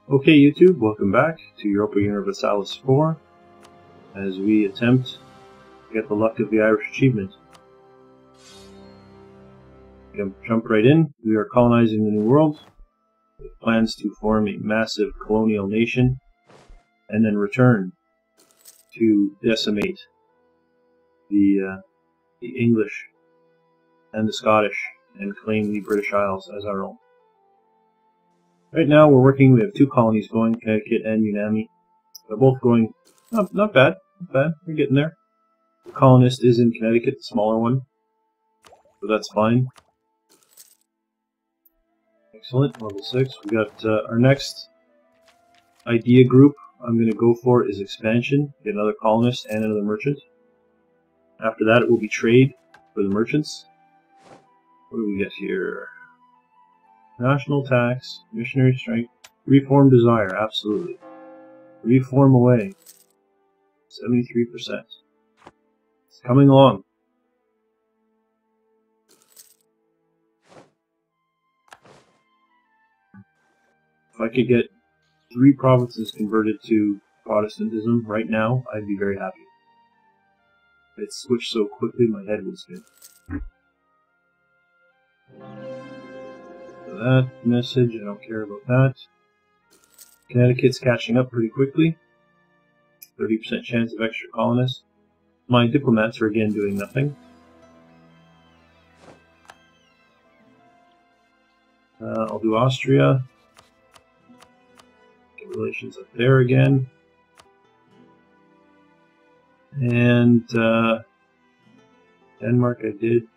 Okay, YouTube, welcome back to Europa Universalis IV as we attempt to get the luck of the Irish achievement. We can jump right in. We are colonizing the New World with plans to form a massive colonial nation and then return to decimate the English and the Scottish and claim the British Isles as our own. Right now we have two colonies going, Connecticut and Unami. They're both going not bad, We're getting there. The colonist is in Connecticut, the smaller one, so that's fine. Excellent, level 6. We got our next idea group I'm going to go for is expansion, get another colonist and another merchant. After that it will be trade for the merchants. What do we get here? National tax, missionary strength, reform desire, absolutely. Reform away, 73%. It's coming along. If I could get 3 provinces converted to Protestantism right now, I'd be very happy. It switched so quickly my head would spin. That message, I don't care about that. Connecticut's catching up pretty quickly. 30% chance of extra colonists. My diplomats are again doing nothing. I'll do Austria. Get relations up there again. And Denmark I did.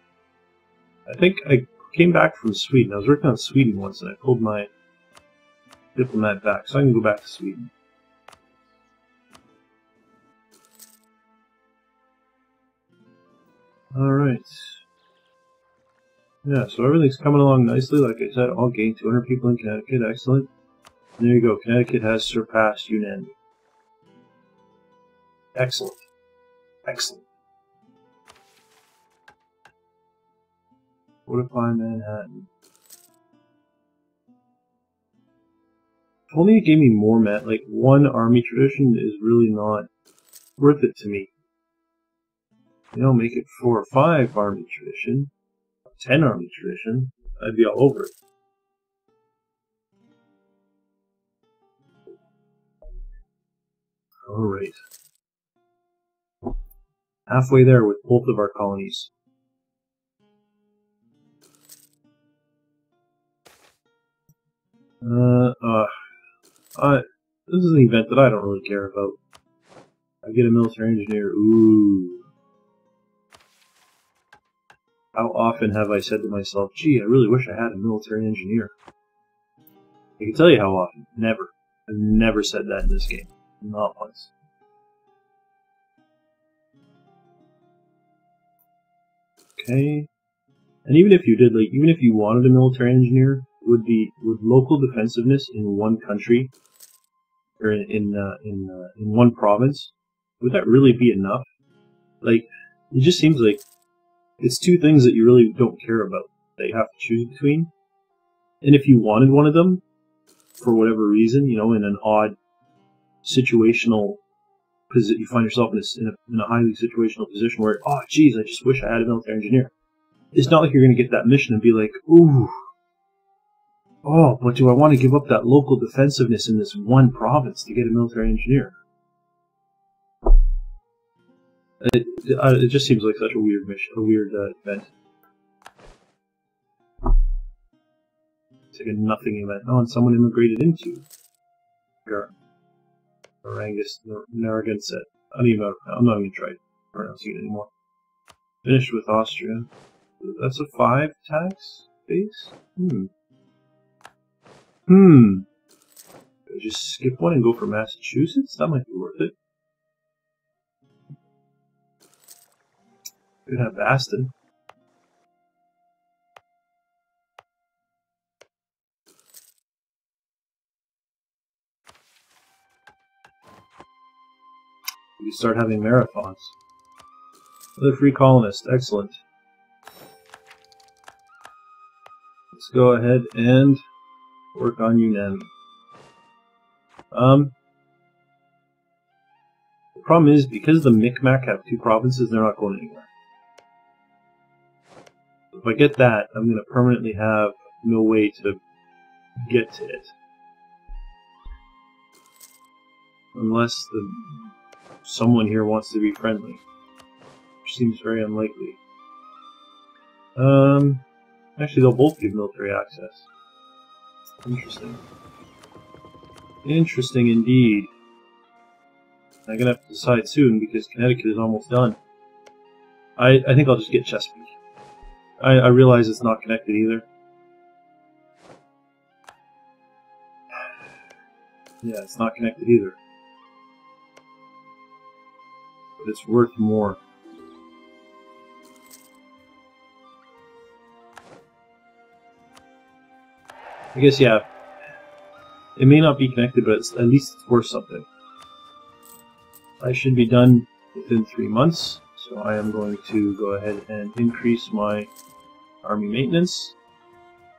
I think I came back from Sweden. I was working on Sweden once and I pulled my diplomat back, so I can go back to Sweden. Alright. Yeah, so everything's coming along nicely. Like I said, I'll gain 200 people in Connecticut. Excellent. And there you go. Connecticut has surpassed Unami. Excellent. Excellent. Fortify Manhattan. If only it gave me more like one army tradition is really not worth it to me. You know, make it 4 or 5 army tradition, 10 army tradition, I'd be all over it. Alright. Halfway there with both of our colonies. This is an event that I don't really care about. I get a military engineer. Ooh. How often have I said to myself, gee, I really wish I had a military engineer? I can tell you how often. Never. I've never said that in this game. Not once. Okay. And even if you did, like, even if you wanted a military engineer, would local defensiveness in one country or in one province, would that really be enough? Like, it just seems like it's 2 things that you really don't care about that you have to choose between. And if you wanted one of them for whatever reason, you know, in an odd situational position, you find yourself in a highly situational position where, oh, geez, I just wish I had a military engineer. It's not like you're going to get that mission and be like, ooh, oh, but do I want to give up that local defensiveness in this one province to get a military engineer? It just seems like such a weird mission, a weird event. It's like a nothing event. Oh, and someone immigrated into Narragansett. I'm not even going to try pronouncing it anymore. Finished with Austria. That's a 5 tax base? Just skip one and go for Massachusetts? That might be worth it. Could have Aston. We start having marathons. Another free colonist. Excellent. Let's go ahead and work on Unami. The problem is, because the Micmac have 2 provinces, they're not going anywhere. If I get that, I'm going to permanently have no way to get to it. Unless someone here wants to be friendly. Which seems very unlikely. Actually, they'll both give military access. Interesting. Interesting indeed. I'm gonna have to decide soon because Connecticut is almost done. I think I'll just get Chesapeake. I realize it's not connected either. Yeah, it's not connected either. But it's worth more. I guess, yeah, it may not be connected, but at least it's worth something. I should be done within 3 months, so I am going to go ahead and increase my army maintenance.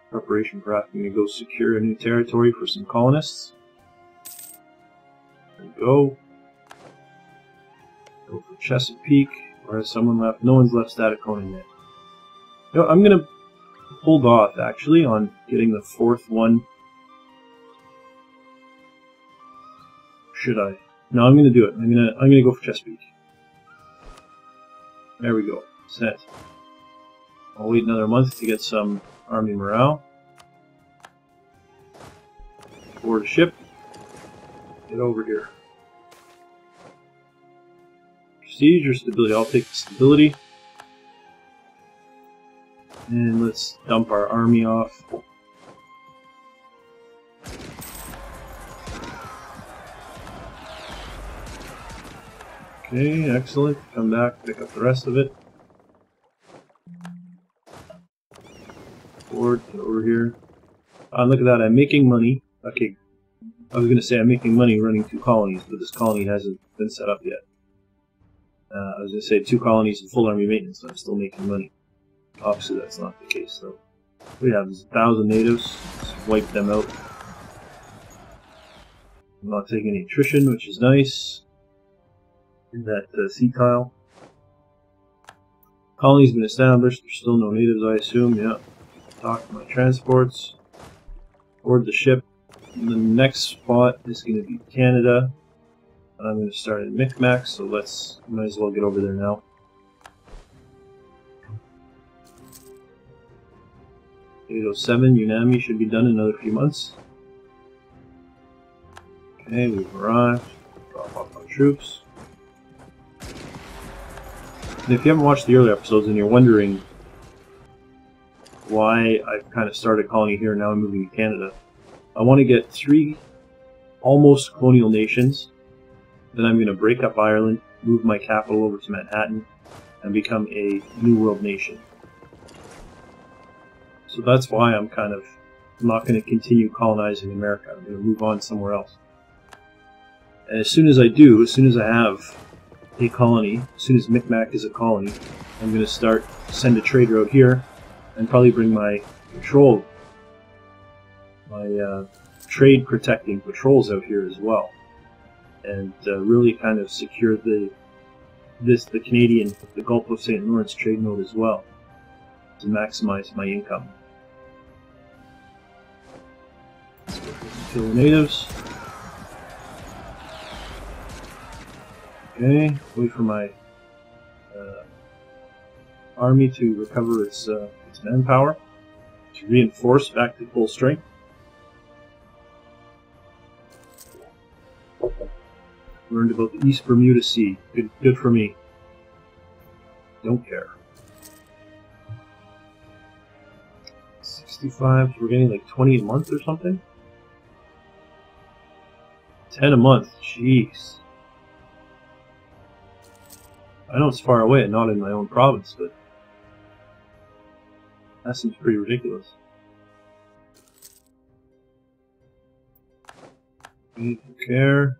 Preparation for having to go secure a new territory for some colonists. There we go. Go for Chesapeake, or has someone left? No one's left Stadacona yet. No, I'm going to hold off, actually, on getting the 4th one. Should I? No, I'm going to do it. I'm going to go for Chesapeake. There we go. Set. I'll wait another month to get some army morale. Board a ship. Get over here. Prestige or stability? I'll take the stability. And let's dump our army off. Okay, excellent. Come back, pick up the rest of it. Forward, get over here. Look at that, I'm making money. Okay, I was going to say I'm making money running 2 colonies, but this colony hasn't been set up yet. I was going to say 2 colonies and full army maintenance, I'm still making money. Obviously that's not the case, though. We have 1,000 natives. Just wipe them out. I'm not taking any attrition, which is nice. In that sea tile. Colony's been established. There's still no natives, I assume. Yeah. Dock my transports. Board the ship. And the next spot is going to be Canada. And I'm going to start in Micmac, so might as well get over there now. Go 7, UNAMI should be done in another few months. Okay, we've arrived. Drop off our troops. And if you haven't watched the earlier episodes and you're wondering why I've kind of started a colony here and now I'm moving to Canada, I want to get 3 almost colonial nations. Then I'm going to break up Ireland, move my capital over to Manhattan, and become a New World nation. So that's why I'm not going to continue colonizing America. I'm going to move on somewhere else. And as soon as I do, as soon as I have a colony, as soon as Micmac is a colony, I'm going to send a trader out here and probably bring my patrol, my trade protecting patrols out here as well. And really kind of secure the Canadian, the Gulf of St. Lawrence trade node as well to maximize my income. Kill the natives. Okay, wait for my army to recover its manpower, to reinforce back to full strength. Learned about the East Bermuda Sea. Good for me. Don't care. 65, we're getting like 20 a month or something? 10 a month, jeez. I know it's far away and not in my own province, but that seems pretty ridiculous. Don't care.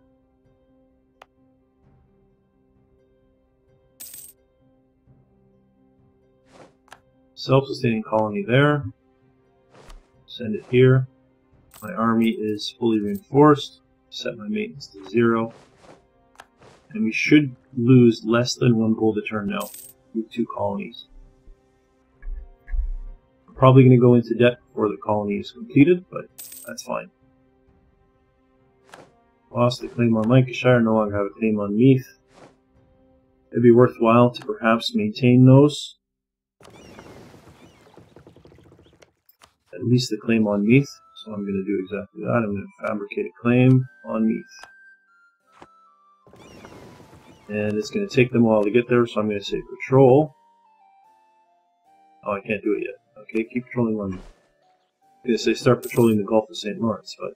Self-sustaining colony there. Send it here. My army is fully reinforced. Set my maintenance to 0. And we should lose less than 1 gold a turn now with 2 colonies. We're probably going to go into debt before the colony is completed, but that's fine. Lost a claim on Lancashire, no longer have a claim on Meath. It'd be worthwhile to perhaps maintain those. At least the claim on Meath. So I'm going to do exactly that. I'm going to fabricate a claim on Meath. And it's going to take them a while to get there, so I'm going to say patrol. Oh, I can't do it yet. Okay, keep patrolling London. I'm going to say start patrolling the Gulf of St. Lawrence, but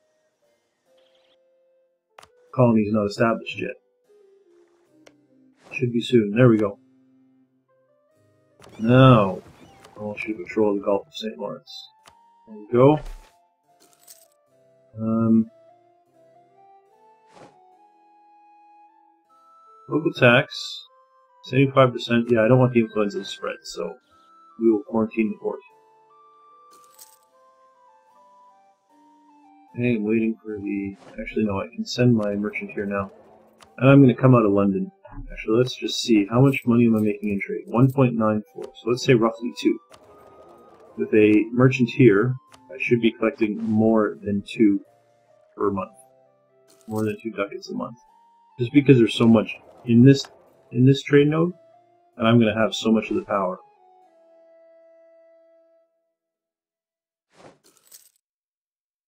the colony is not established yet. Should be soon. There we go. Now, I want you to patrol the Gulf of St. Lawrence. There we go. Local tax, 75%. Yeah, I don't want the influenza to spread, so we will quarantine the port. Okay, I'm waiting for the... Actually, no, I can send my merchant here now. And I'm going to come out of London. Actually, let's just see. How much money am I making in trade? 1.94. So let's say roughly 2. With a merchant here, I should be collecting more than 2 per month. More than 2 ducats a month. Just because there's so much in this trade node, and I'm going to have so much of the power.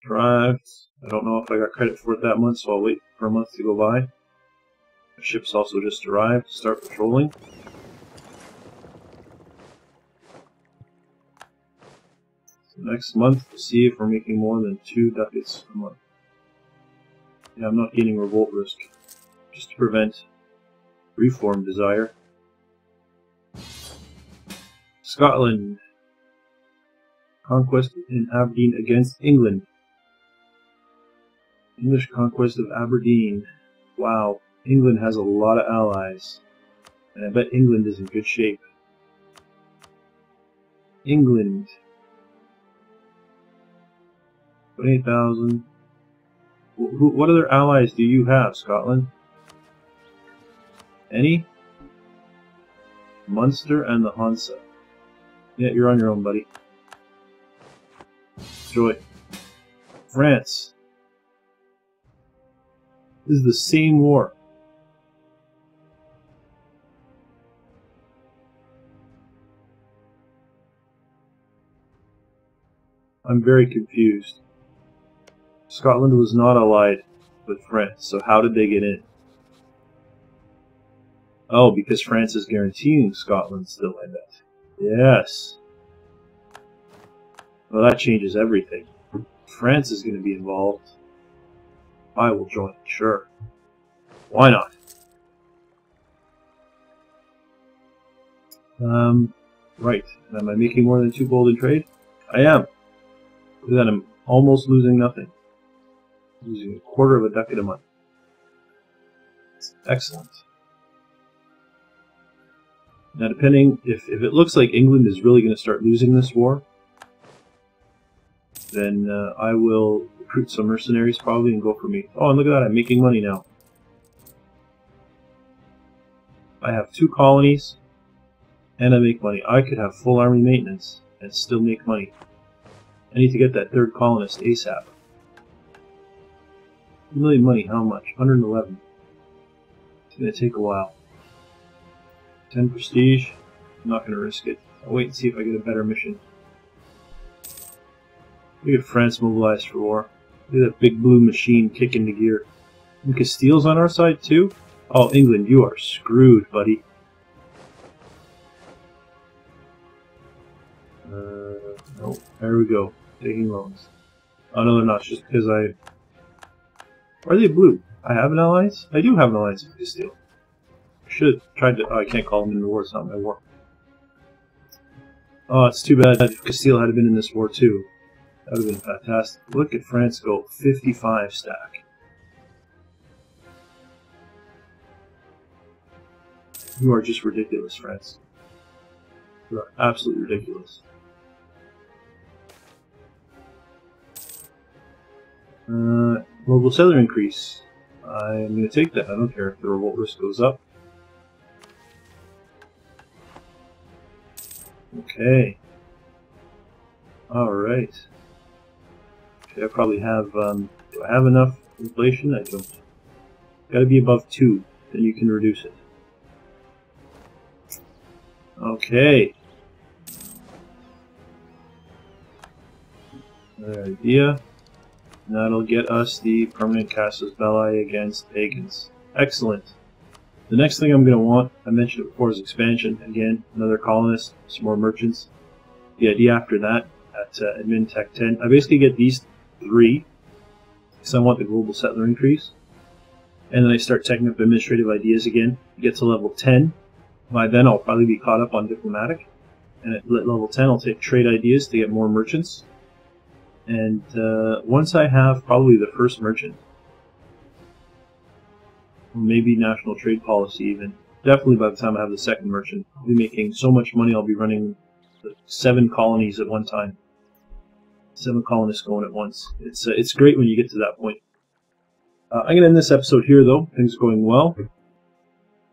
Arrived. I don't know if I got credit for it that month, so I'll wait for a month to go by. The ship's also just arrived. Start patrolling. So next month, we'll see if we're making more than 2 ducats a month. Yeah, I'm not gaining revolt risk, just to prevent reform desire. Scotland. Conquest in Aberdeen against England. English conquest of Aberdeen. Wow, England has a lot of allies. And I bet England is in good shape. England. 28,000. What other allies do you have, Scotland? Any? Munster and the Hansa. Yeah, you're on your own, buddy. Enjoy. France. This is the same war. I'm very confused. Scotland was not allied with France, so how did they get in? Oh, because France is guaranteeing Scotland still, I bet. Yes. Well, that changes everything. France is going to be involved. I will join, sure. Why not? Right. Am I making more than 2 gold in trade? I am. Look at that, I'm almost losing nothing. Losing a quarter of a ducat a month. That's excellent. Now, depending, if it looks like England is really going to start losing this war, then I will recruit some mercenaries probably and go for me. Oh, and look at that, I'm making money now. I have 2 colonies, and I make money. I could have full army maintenance and still make money. I need to get that 3rd colonist ASAP. 2 million money, how much? 111. It's going to take a while. 10 prestige. I'm not going to risk it. I'll wait and see if I get a better mission. Look at France mobilized for war. Look at that big blue machine kick into gear. And Castile's on our side too? Oh, England, you are screwed, buddy. No, there we go. Taking loans. Oh no, they're not. Just because I... Are they blue? I have an alliance? I do have an alliance with Castile. I should have tried to... Oh, I can't call them in the war. It's not my war. Oh, it's too bad if Castile had been in this war too. That would have been fantastic. Look at France go 55 stack. You are just ridiculous, France. You are absolutely ridiculous. Global settler increase. I'm going to take that. I don't care if the revolt risk goes up. Okay. Alright. Okay, I probably have, do I have enough inflation? I don't. Gotta be above 2, then you can reduce it. Okay. Another idea. And that'll get us the permanent casus belli against pagans. Excellent. The next thing I'm going to want, I mentioned it before, is expansion. Again, another colonist, some more merchants. The idea after that, at admin tech 10, I basically get these 3, because I want the global settler increase. And then I start taking up administrative ideas again. Get to level 10. By then I'll probably be caught up on diplomatic. And at level 10 I'll take trade ideas to get more merchants. And once I have probably the first merchant, maybe national trade policy even, definitely by the time I have the second merchant, I'll be making so much money I'll be running 7 colonies at one time. 7 colonists going at once. It's great when you get to that point. I'm going to end this episode here though. Things are going well.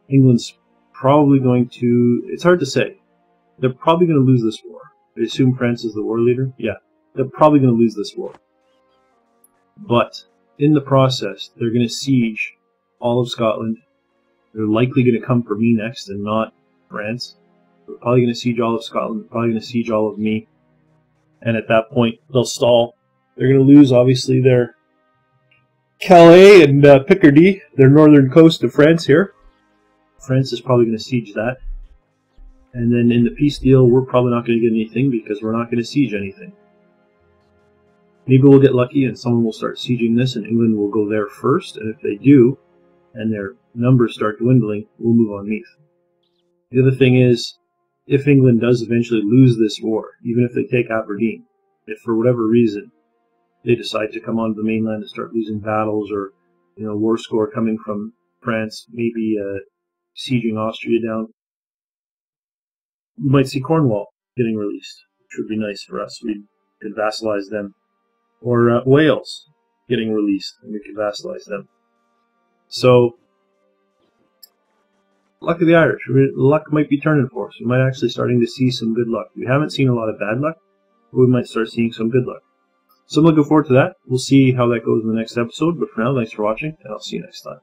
England's probably going to, it's hard to say. They're probably going to lose this war. I assume France is the war leader? Yeah. They're probably going to lose this war. But in the process, they're going to siege all of Scotland. They're likely going to come for me next and not France. They're probably going to siege all of Scotland. They're probably going to siege all of me. And at that point, they'll stall. They're going to lose, obviously, their Calais and Picardy, their northern coast of France here. France is probably going to siege that. And then in the peace deal, we're probably not going to get anything because we're not going to siege anything. Maybe we'll get lucky and someone will start sieging this and England will go there first. And if they do, and their numbers start dwindling, we'll move on Meath. The other thing is, if England does eventually lose this war, even if they take Aberdeen, if for whatever reason they decide to come onto the mainland and start losing battles, or war score coming from France, maybe sieging Austria down, we might see Cornwall getting released, which would be nice for us. We could vassalize them. Or Wales getting released, and we could vassalize them. So, luck of the Irish. Luck might be turning for us. We might actually starting to see some good luck. We haven't seen a lot of bad luck, but we might start seeing some good luck. So I'm looking forward to that. We'll see how that goes in the next episode, but for now, thanks for watching, and I'll see you next time.